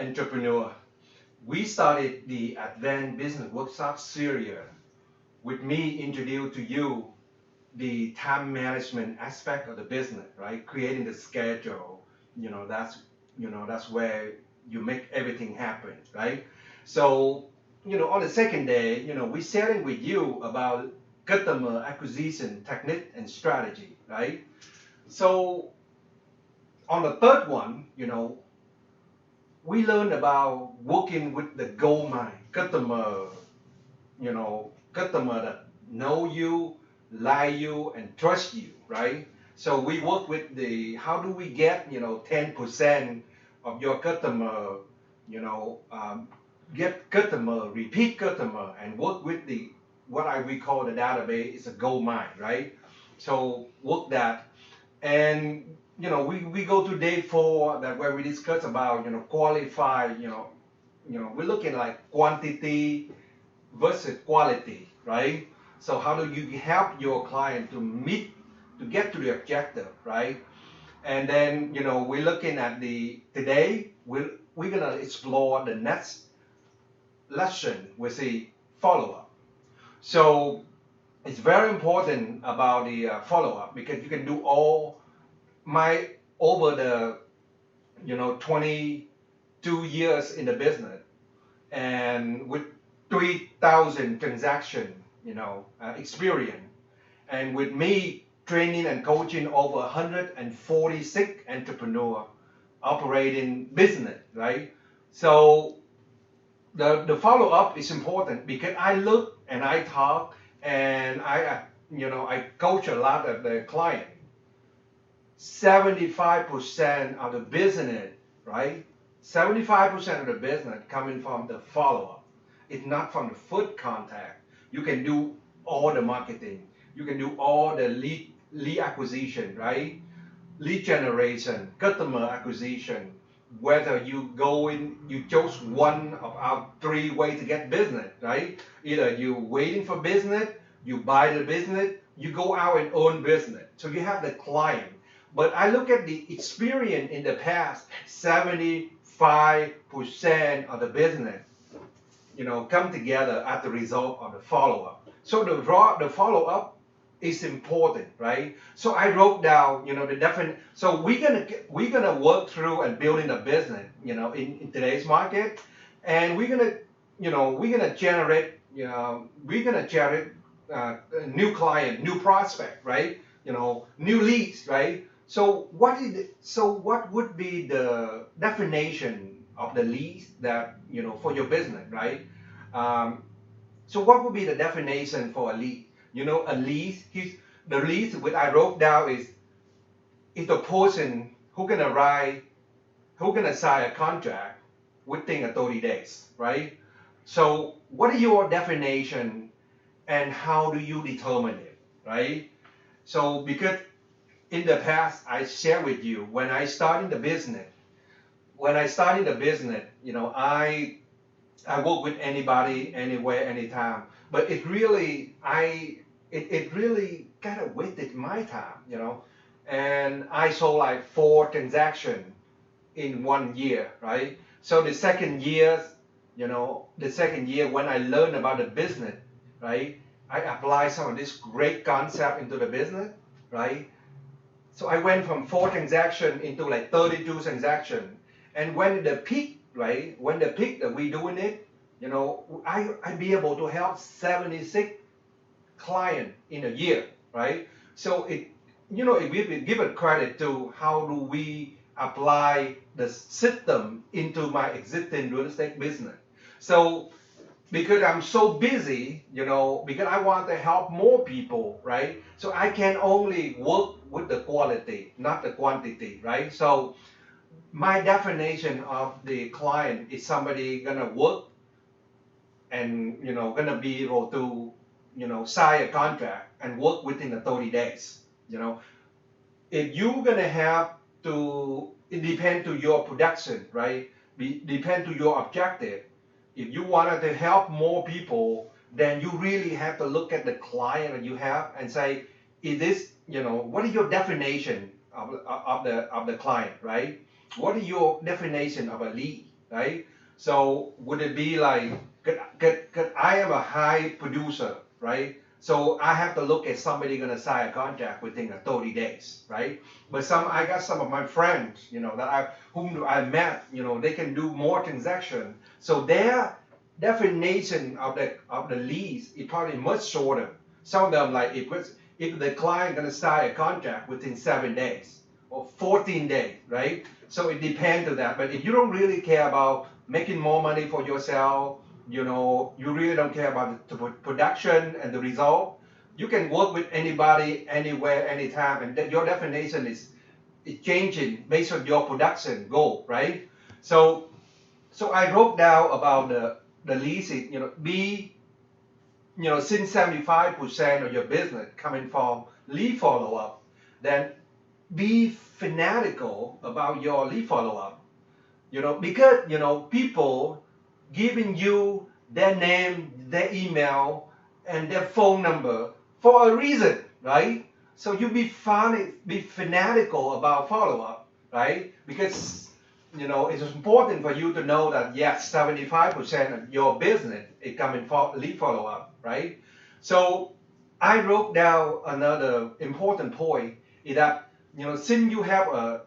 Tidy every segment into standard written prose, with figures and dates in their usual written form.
entrepreneur. We started the Advanced Business Workshop series with me introduce to you the time management aspect of the business, right? Creating the schedule, that's where you make everything happen, right? So, on the second day, we sharing with you about customer acquisition technique and strategy, right? So on the third one, we learned about working with the Goldmine customer that know you, like you, and trust you, right? So we work with the how do we get 10% of your customer, you know, um, get customer, repeat customer, and work with the what I we call the database is a gold mine, right? So work that, and we go to day four that where we discuss about qualify, we're looking like quantity versus quality, right? So how do you help your client to get to the objective, right? And then we're looking at the today we're gonna explore the next lesson with the follow-up. So it's very important about the follow-up because you can do all my over the 22 years in the business and with 3,000 transaction experience, and with me training and coaching over 146 entrepreneur operating business, right? So the follow up is important because I look and I talk and I coach a lot of the client. 75% of the business, right? 75% of the business coming from the follow up. It's not from the foot contact. You can do all the marketing. You can do all the lead acquisition, right? Lead generation, customer acquisition. Whether you go in, you chose one of our three ways to get business, right? Either you waiting for business, you buy the business, you go out and own business. So you have the client. But I look at the experience in the past, 75% of the business, come together as the result of the follow-up. So the follow-up is important, right? So I wrote down, the different. So we're gonna work through and building a business, in today's market, and we're gonna generate, new client, new prospect, right? New leads, right? So what would be the definition of the lead that for your business, right? Um, so what would be the definition for a lead? A lead, the lead which I wrote down is the person who gonna sign a contract within 30 days, right? So what is your definition and how do you determine it, right? So because in the past I share with you when I started the business, I work with anybody, anywhere, anytime. But it really kind of wasted my time, And I sold like 4 transactions in 1 year, right? So the second year when I learned about the business, right? I applied some of this great concept into the business, right? So I went from 4 transactions into like 32 transactions. And when the peak, right? When the peak that we doing it, I be able to help 76 clients in a year, right? So it we give a credit to how do we apply the system into my existing real estate business. So because I'm so busy, because I want to help more people, right? So I can only work with the quality, not the quantity, right? So my definition of the client is somebody gonna work and gonna be able to sign a contract and work within the 30 days. If you're gonna have to, it depends to your production, right? Depend to your objective. If you wanted to help more people, then you really have to look at the client that you have and say, is this, what is your definition of the client, right? What is your definition of a lead, right? So would it be like, cause I am a high producer, right? So I have to look at somebody gonna sign a contract within 30 days, right? But I got some of my friends, whom I met, they can do more transaction. So their definition of the lease is probably much shorter. Some of them like if the client gonna sign a contract within 7 days or 14 days, right? So it depends on that. But if you don't really care about making more money for yourself, you really don't care about the production and the result, you can work with anybody, anywhere, anytime, and your definition is changing based on your production goal, right? So I wrote down about the leasing, since 75% of your business coming from lead follow up, then be fanatical about your lead follow up. Because people giving you their name, their email, and their phone number for a reason, right? So you be fanatical about follow up, right? Because it's important for you to know that yes, 75% of your business is coming from lead follow up, right? So I wrote down another important point is that since you have a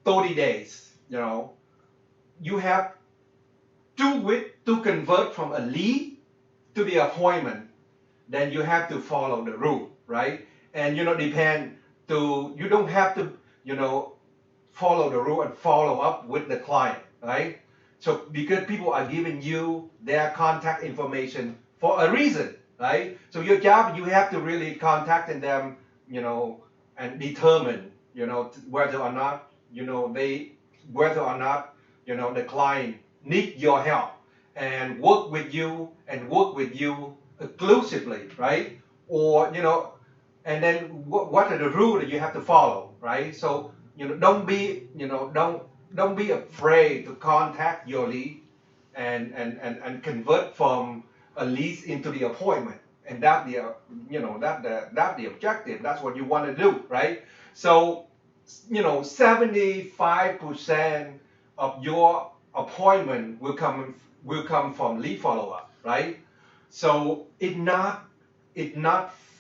30 days, you have to convert from a lead to the appointment, then you have to follow the rule, right? And you don't have to, follow the rule and follow up with the client, right? So because people are giving you their contact information for a reason, right? So your job, you have to really contact them, and determine, whether or not, whether or not, the client need your help and work with you exclusively, right? Or, and then what are the rules that you have to follow, right? So, don't be afraid to contact your lead and convert from a lead into the appointment. And that the objective. That's what you want to do, right? So, 75% of your appointment will come from lead follow up, right? So it not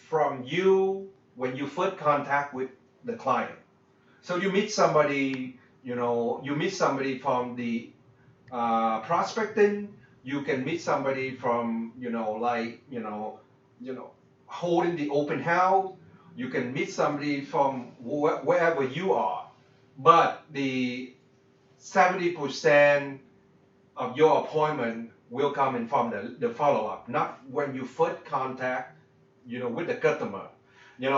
from you when you first contact with the client. So you meet somebody, from the prospecting. You can meet somebody from holding the open house. You can meet somebody from wherever you are, but the 70% of your appointment will come in from the follow-up, not when you first contact, with the customer.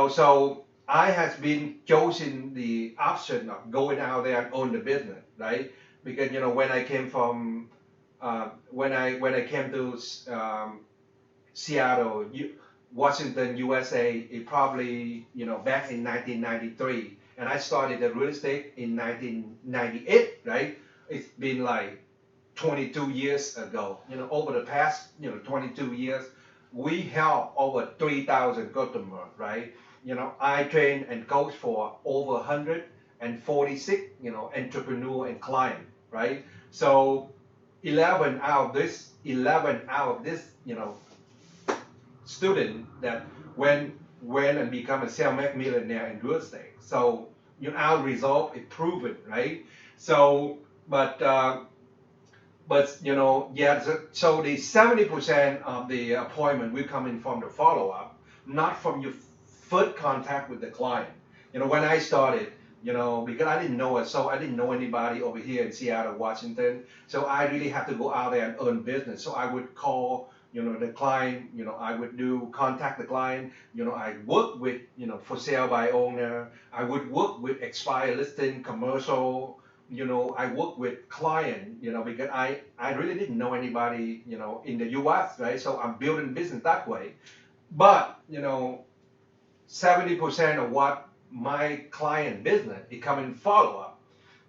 So I has been choosing the option of going out there and own the business, right? Because when I came from when I came to Seattle, Washington, USA, it probably back in 1993, and I started the real estate in 1998, right? It's been like 22 years ago. Over the past 22 years, we help over 3,000 customers, right? I train and coach for over 146 entrepreneur and client, right? So 11 out of this student that went and become a self-made millionaire in real estate. So our result is proven, right? So but yeah, so the 70% of the appointment will come in from the follow-up, not from your first contact with the client. When I started, because I didn't know it, so I didn't know anybody over here in Seattle, Washington. So I really had to go out there and earn business. So I would call, the client, I would contact the client, I work with, for sale by owner. I would work with expired listing, commercial. I work with client, because I really didn't know anybody, in the US, right? So I'm building business that way. But, 70% of what my client business is coming follow up.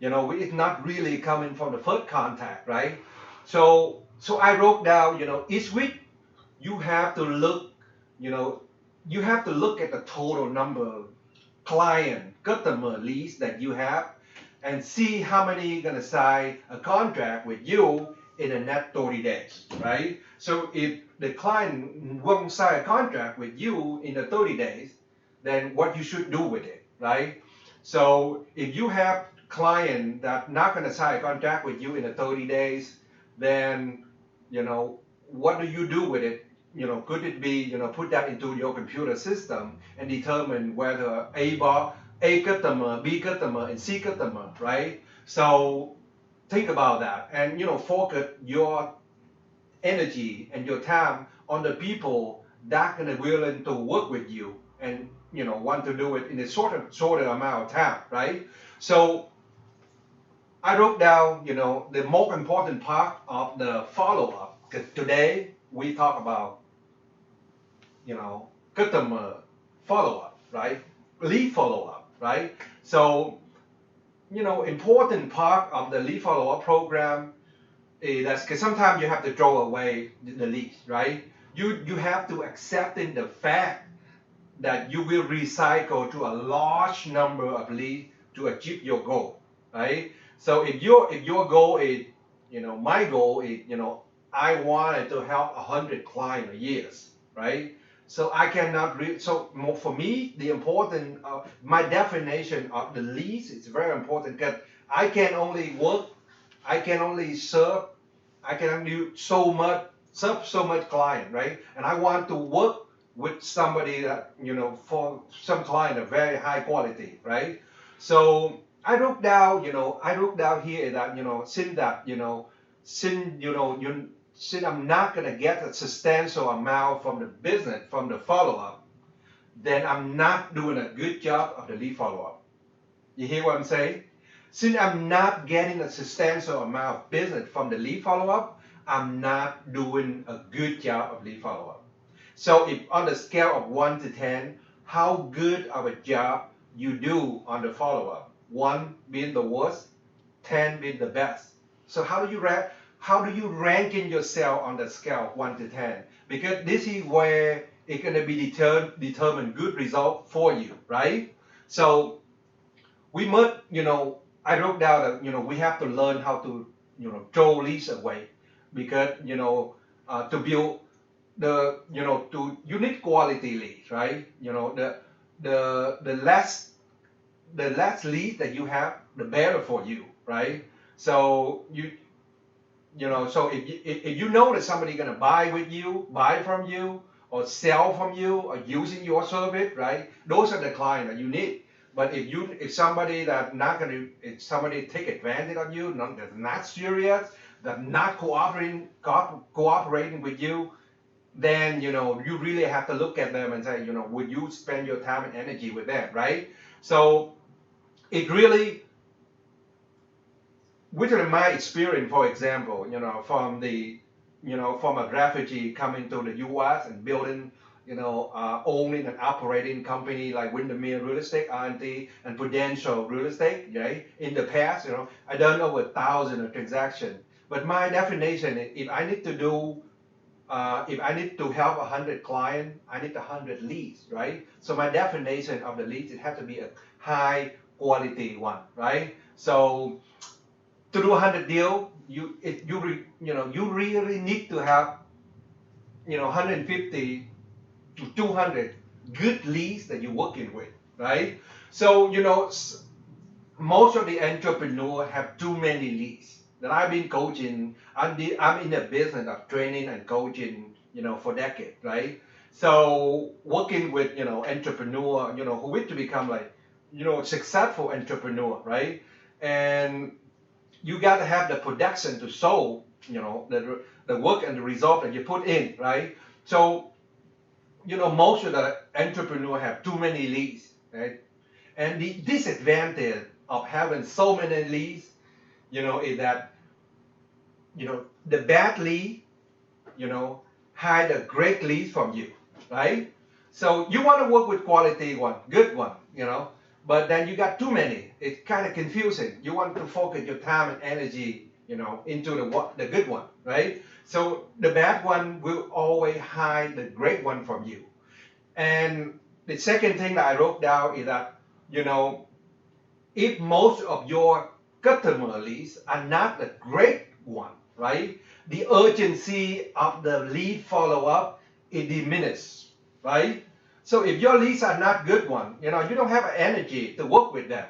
It's not really coming from the first contact, right? So I wrote down, each week you have to look, you have to look at the total number of client, customer leads that you have, and see how many gonna sign a contract with you in the next 30 days, right? So if the client won't sign a contract with you in the 30 days, then what you should do with it, right? So if you have client that not gonna sign a contract with you in the 30 days, then what do you do with it? Could it be put that into your computer system and determine whether A customer, B customer, and C customer, right? So think about that, and focus your energy and your time on the people that gonna willing to work with you and want to do it in a shorter amount of time, right? So I wrote down the most important part of the follow-up, because today we talk about customer follow-up, right? Lead follow-up, right? So important part of the lead follow-up program is that because sometimes you have to throw away the leads, right? You have to accept in the fact that you will recycle to a large number of leads to achieve your goal, right? So if your goal is, my goal is, I wanted to help 100 clients a year, right? So I cannot for me, the important my definition of the leads is very important, because I can only serve, I can only serve so much client, right? And I want to work with somebody that for some client of very high quality, right? So I wrote down here that since I'm not gonna get a substantial amount from the business from the follow-up, then I'm not doing a good job of the lead follow-up. You hear what I'm saying? Since I'm not getting a substantial amount of business from the lead follow-up, I'm not doing a good job of lead follow-up. So if on the scale of 1 to 10, how good of a job you do on the follow-up? 1 being the worst, 10 being the best. So how do you rank in yourself on the scale of 1 to 10? Because this is where it's going to be determine good result for you, right? So we must, I wrote down that, we have to learn how to, throw leads away, because, to build you need quality leads, right? The less leads that you have, the better for you, right? So so if you know that somebody's gonna buy from you, or sell from you, or using your service, right? Those are the clients that you need. But if somebody take advantage of you, that's not serious, that's not cooperating with you, then you really have to look at them and say, would you spend your time and energy with them, right? So it really, which in my experience, for example, from a refugee coming to the U.S. and building, owning and operating company like Windermere Real Estate, R&D, and Prudential Real Estate, right? In the past, I done over 1,000 transactions. But my definition, if I need to help 100 clients, I need 100 leads, right? So my definition of the leads, it has to be a high quality one, right? So to do 100 deal, you really need to have 150 to 200 good leads that you're working with, right? So most of the entrepreneurs have too many leads. That I've been coaching, I'm in the business of training and coaching, for decades, right? So working with, entrepreneur, who wish to become like, successful entrepreneur, right? And you got to have the production to show, the work and the result that you put in, right? So, most of the entrepreneurs have too many leads, right? And the disadvantage of having so many leads, is that, the bad lead, hide a great lead from you, right? So you want to work with quality one, good one, but then you got too many. It's kind of confusing. You want to focus your time and energy, into the good one, right? So the bad one will always hide the great one from you. And the second thing that I wrote down is that, if most of your customer leads are not a great one, right? The urgency of the lead follow-up is diminished, right? So if your leads are not good one, you don't have energy to work with them,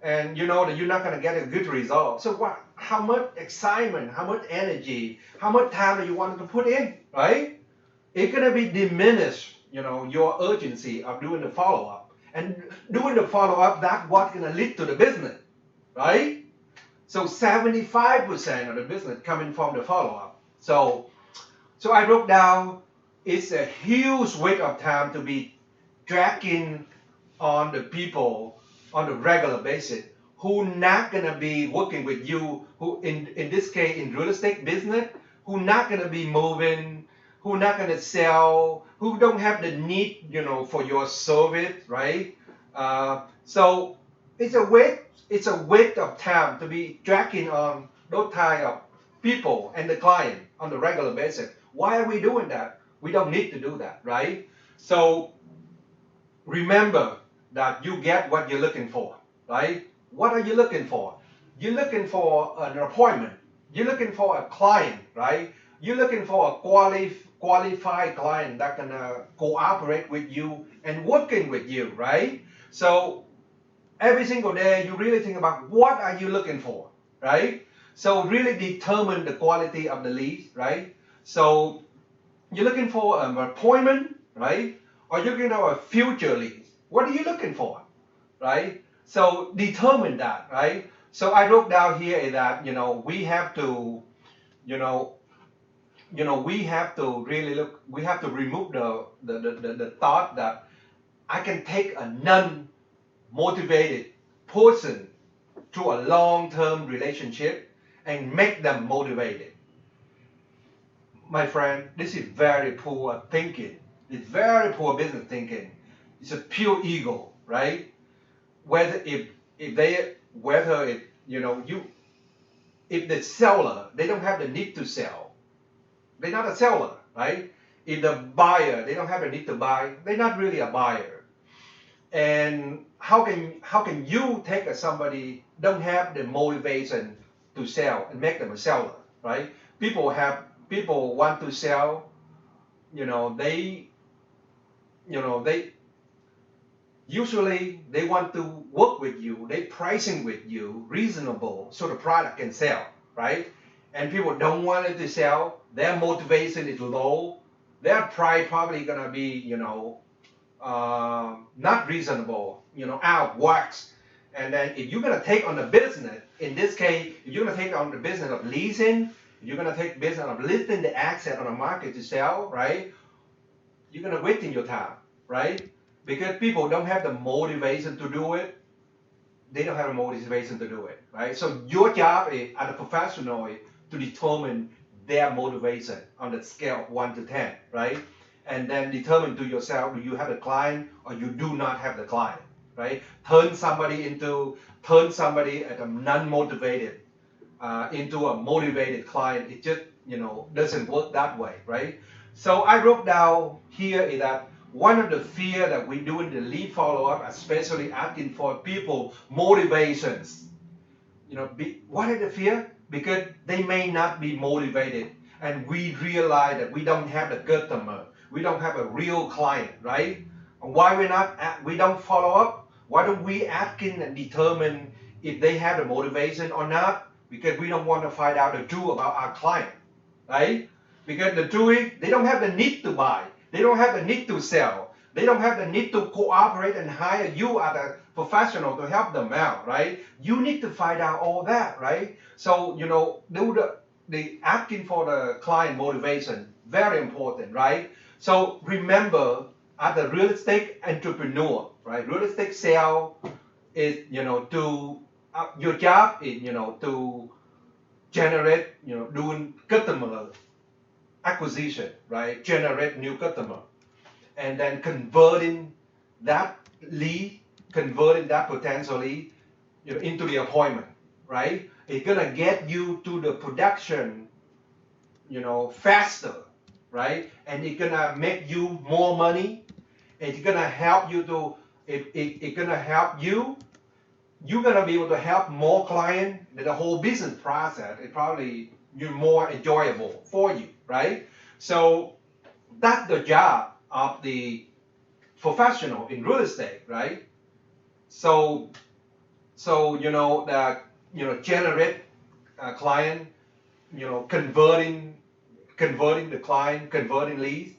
and you know that you're not going to get a good result. So how much excitement, how much energy, how much time do you want to put in, right? It's going to be diminished, your urgency of doing the follow-up. And doing the follow-up, that's what's going to lead to the business, right? So 75% of the business coming from the follow-up. So I wrote down, it's a huge waste of time to be dragging on the people on a regular basis who not gonna be working with you, who in this case in real estate business, who not gonna be moving, who not gonna sell, who don't have the need, for your service, right? So it's a waste of time to be dragging on those kind of people and the client on a regular basis. Why are we doing that? We don't need to do that, right? So remember that you get what you're looking for, right? What are you looking for? You're looking for an appointment. You're looking for a client, right? You're looking for a qualified client that can cooperate with you and working with you, right? So every single day you really think about what are you looking for, right? So really determine the quality of the lead, right? So you're looking for an appointment, right? Or you're looking for a future lead. What are you looking for, right? So determine that, right? So I wrote down here is that we have to, we have to really look. We have to remove the thought that I can take a non-motivated person to a long-term relationship and make them motivated. My friend, this is very poor thinking. It's very poor business thinking. It's a pure ego, right? Whether if the seller, they don't have the need to sell, they're not a seller, right? If the buyer, they don't have a need to buy, they're not really a buyer. And how can you take somebody don't have the motivation to sell and make them a seller, right? People want to sell, they usually they want to work with you, they pricing with you reasonable so the product can sell, right? And people don't want it to sell, their motivation is low, their price probably gonna be, not reasonable, out of wax. And then if you're gonna take on the business, in this case, if you're gonna take on the business of leasing, you're gonna take business of listing the asset on the market to sell, right? You're gonna wasting your time, right? Because people don't have the motivation to do it. They don't have a motivation to do it, right? So your job is, as a professional, is to determine their motivation on the scale of 1 to 10, right? And then determine to yourself, do you have a client or you do not have the client, right? Turn somebody at a non-motivated into a motivated client. It just, doesn't work that way, right? So I wrote down here is that one of the fear that we do in the lead follow-up, especially asking for people motivations, what are the fear? Because they may not be motivated, and we realize that we don't have the customer, we don't have a real client, right? And why we don't follow up? Why don't we asking and determine if they have the motivation or not? Because we don't want to find out the truth about our client, right? Because the truth is, they don't have the need to buy. They don't have the need to sell. They don't have the need to cooperate and hire you as a professional to help them out, right? You need to find out all that, right? So, do the asking for the client motivation, very important, right? So remember, as a real estate entrepreneur, right? Real estate sale is, your job is, to generate, doing customer acquisition, right? Generate new customer, and then converting that potential lead, into the appointment, right? It's gonna get you to the production, faster, right? And it's gonna make you more money. It's gonna help you to, it's gonna help you you're gonna be able to help more clients. The whole business process is probably more enjoyable for you, right? So that's the job of the professional in real estate, right? So generate a client, converting the client, converting leads,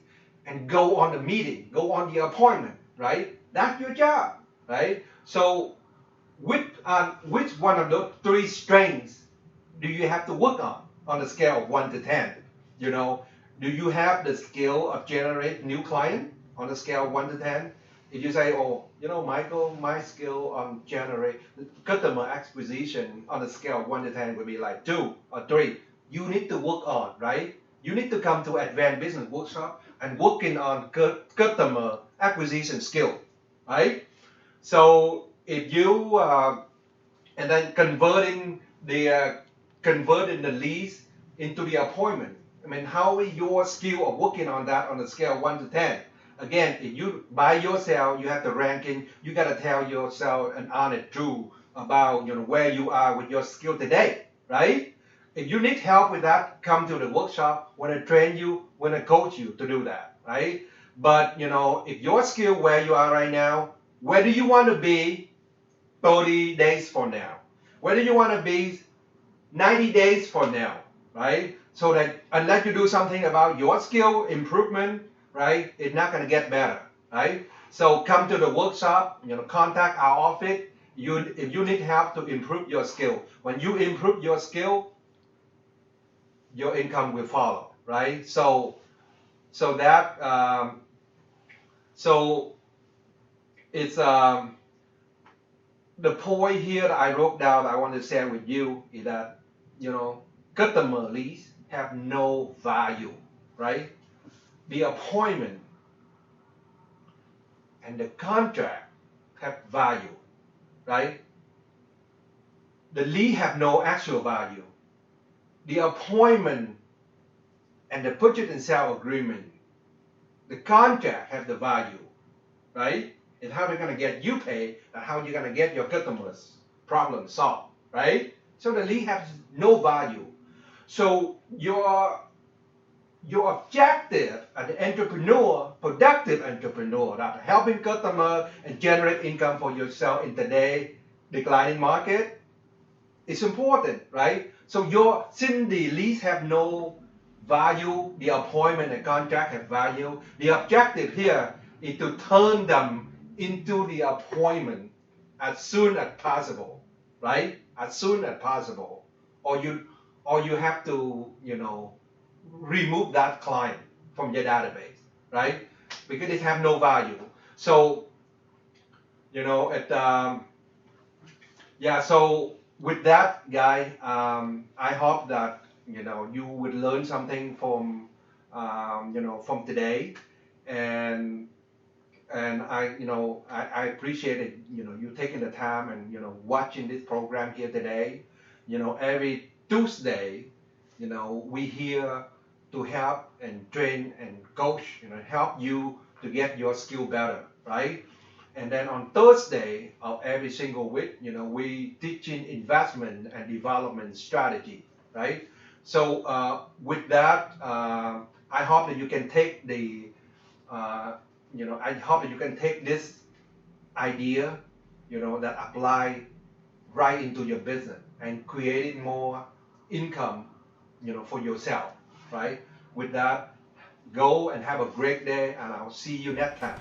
and go on the meeting, go on the appointment, right? That's your job, right? So which one of those three strengths do you have to work on a scale of 1 to 10? Do you have the skill of generate new client on a scale of 1 to 10? If you say, oh, Michael, my skill on generate customer acquisition on a scale of 1 to 10 would be like 2 or 3. You need to work on, right? You need to come to advanced business workshop and working on customer acquisition skill, right? So if you and then converting the leads into the appointment. I mean, how is your skill of working on that on a scale of 1 to 10? Again, if you by yourself, you have the ranking. You got to tell yourself an honest truth about where you are with your skill today, right? If you need help with that, come to the workshop. When I train you, when I coach you to do that, right? But if your skill where you are right now, where do you want to be 30 days from now? Where do you want to be 90 days from now, right? So that unless you do something about your skill improvement, right, it's not going to get better, right? So come to the workshop, contact our office. If you need help to improve your skill, when you improve your skill, your income will follow, right? So it's the point here that I wrote down I want to share with you is that customer leads have no value, right? The appointment and the contract have value, right? The lead have no actual value. The appointment and the purchase and sale agreement, the contract have the value, right? And how they're going to get you paid and how you're going to get your customers problem solved, right? So the lead has no value. So your objective as an entrepreneur, productive entrepreneur, that helping customer and generate income for yourself in today's declining market is important, right? So since the leads have no value, the appointment and contract have value. The objective here is to turn them into the appointment as soon as possible, right? As soon as possible, or you have to remove that client from your database, right? Because it have no value. So So with that, guy, I hope that you would learn something from from today, and I appreciate it, you taking the time and watching this program here today. Every Tuesday, we here to help and train and coach, help you to get your skill better, right? And then on Thursday of every single week, we teaching investment and development strategy, right? So with that, I hope that you can take I hope that you can take this idea, that apply right into your business and creating more income, for yourself, right? With that, go and have a great day, and I'll see you next time.